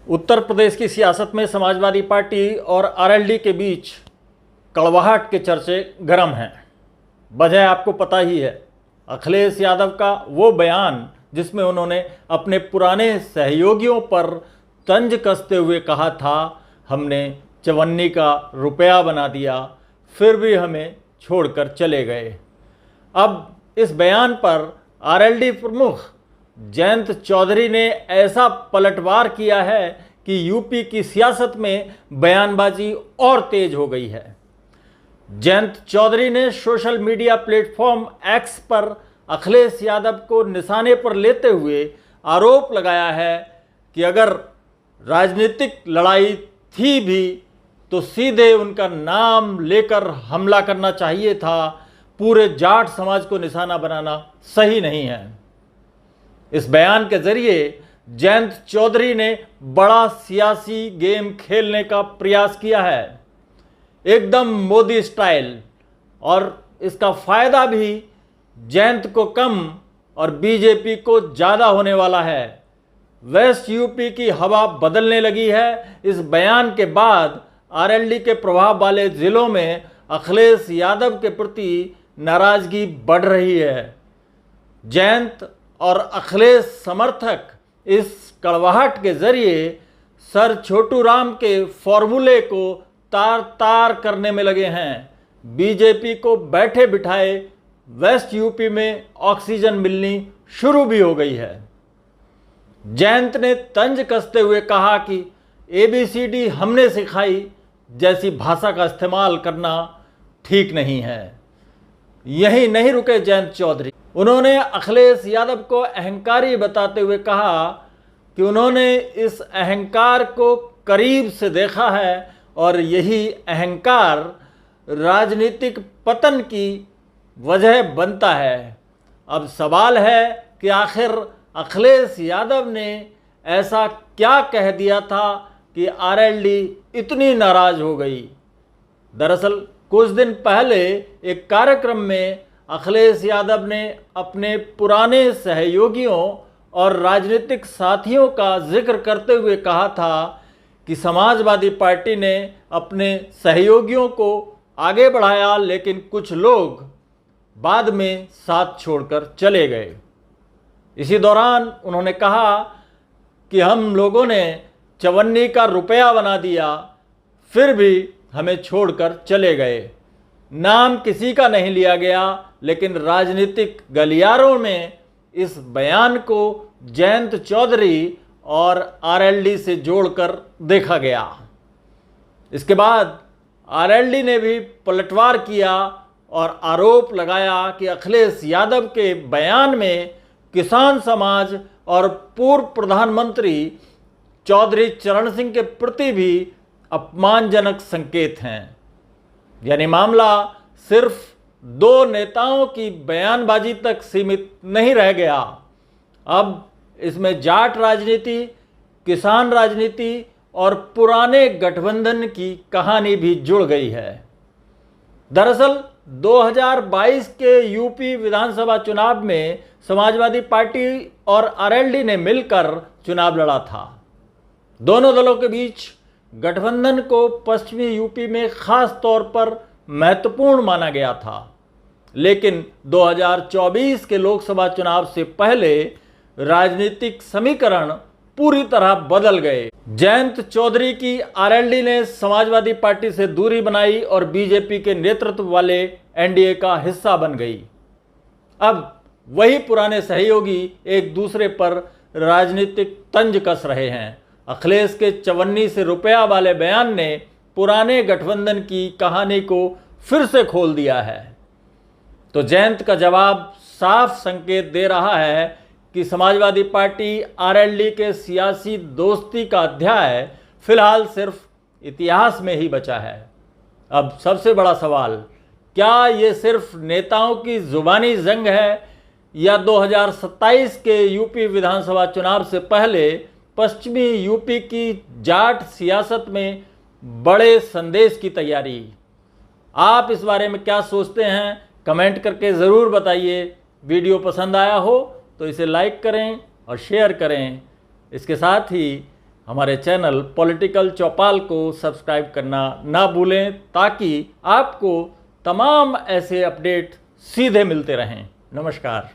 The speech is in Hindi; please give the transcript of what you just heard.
उत्तर प्रदेश की सियासत में समाजवादी पार्टी और आरएलडी के बीच कड़वाहट के चर्चे गर्म हैं। वजह आपको पता ही है, अखिलेश यादव का वो बयान जिसमें उन्होंने अपने पुराने सहयोगियों पर तंज कसते हुए कहा था, हमने चवन्नी का रुपया बना दिया, फिर भी हमें छोड़कर चले गए। अब इस बयान पर आरएलडी प्रमुख जयंत चौधरी ने ऐसा पलटवार किया है कि यूपी की सियासत में बयानबाजी और तेज हो गई है। जयंत चौधरी ने सोशल मीडिया प्लेटफॉर्म एक्स पर अखिलेश यादव को निशाने पर लेते हुए आरोप लगाया है कि अगर राजनीतिक लड़ाई थी भी तो सीधे उनका नाम लेकर हमला करना चाहिए था, पूरे जाट समाज को निशाना बनाना सही नहीं है। इस बयान के जरिए जयंत चौधरी ने बड़ा सियासी गेम खेलने का प्रयास किया है, एकदम मोदी स्टाइल, और इसका फायदा भी जयंत को कम और बीजेपी को ज़्यादा होने वाला है। वेस्ट यूपी की हवा बदलने लगी है। इस बयान के बाद आरएलडी के प्रभाव वाले ज़िलों में अखिलेश यादव के प्रति नाराज़गी बढ़ रही है। जयंत और अखिलेश समर्थक इस कड़वाहट के जरिए सर छोटू राम के फॉर्मूले को तार तार करने में लगे हैं। बीजेपी को बैठे बिठाए वेस्ट यूपी में ऑक्सीजन मिलनी शुरू भी हो गई है। जयंत ने तंज कसते हुए कहा कि ABCD हमने सिखाई जैसी भाषा का इस्तेमाल करना ठीक नहीं है। यही नहीं रुके जयंत चौधरी, उन्होंने अखिलेश यादव को अहंकारी बताते हुए कहा कि उन्होंने इस अहंकार को करीब से देखा है और यही अहंकार राजनीतिक पतन की वजह बनता है। अब सवाल है कि आखिर अखिलेश यादव ने ऐसा क्या कह दिया था कि आरएलडी इतनी नाराज हो गई। दरअसल कुछ दिन पहले एक कार्यक्रम में अखिलेश यादव ने अपने पुराने सहयोगियों और राजनीतिक साथियों का जिक्र करते हुए कहा था कि समाजवादी पार्टी ने अपने सहयोगियों को आगे बढ़ाया, लेकिन कुछ लोग बाद में साथ छोड़कर चले गए। इसी दौरान उन्होंने कहा कि हम लोगों ने चवन्नी का रुपया बना दिया, फिर भी हमें छोड़कर चले गए। नाम किसी का नहीं लिया गया, लेकिन राजनीतिक गलियारों में इस बयान को जयंत चौधरी और आरएलडी से जोड़कर देखा गया। इसके बाद आरएलडी ने भी पलटवार किया और आरोप लगाया कि अखिलेश यादव के बयान में किसान समाज और पूर्व प्रधानमंत्री चौधरी चरण सिंह के प्रति भी अपमानजनक संकेत हैं। यानी मामला सिर्फ दो नेताओं की बयानबाजी तक सीमित नहीं रह गया, अब इसमें जाट राजनीति, किसान राजनीति और पुराने गठबंधन की कहानी भी जुड़ गई है। दरअसल 2022 के यूपी विधानसभा चुनाव में समाजवादी पार्टी और आरएलडी ने मिलकर चुनाव लड़ा था। दोनों दलों के बीच गठबंधन को पश्चिमी यूपी में खास तौर पर महत्वपूर्ण माना गया था, लेकिन 2024 के लोकसभा चुनाव से पहले राजनीतिक समीकरण पूरी तरह बदल गए। जयंत चौधरी की आरएलडी ने समाजवादी पार्टी से दूरी बनाई और बीजेपी के नेतृत्व वाले एनडीए का हिस्सा बन गई। अब वही पुराने सहयोगी एक दूसरे पर राजनीतिक तंज कस रहे हैं। अखिलेश के चवन्नी से रुपया वाले बयान ने पुराने गठबंधन की कहानी को फिर से खोल दिया है। तो जयंत का जवाब साफ संकेत दे रहा है कि समाजवादी पार्टी आरएलडी के सियासी दोस्ती का अध्याय फिलहाल सिर्फ इतिहास में ही बचा है। अब सबसे बड़ा सवाल, क्या ये सिर्फ नेताओं की जुबानी जंग है या 2027 के यूपी विधानसभा चुनाव से पहले पश्चिमी यूपी की जाट सियासत में बड़े संदेश की तैयारी? आप इस बारे में क्या सोचते हैं, कमेंट करके ज़रूर बताइए। वीडियो पसंद आया हो तो इसे लाइक करें और शेयर करें। इसके साथ ही हमारे चैनल पॉलिटिकल चौपाल को सब्सक्राइब करना ना भूलें ताकि आपको तमाम ऐसे अपडेट सीधे मिलते रहें। नमस्कार।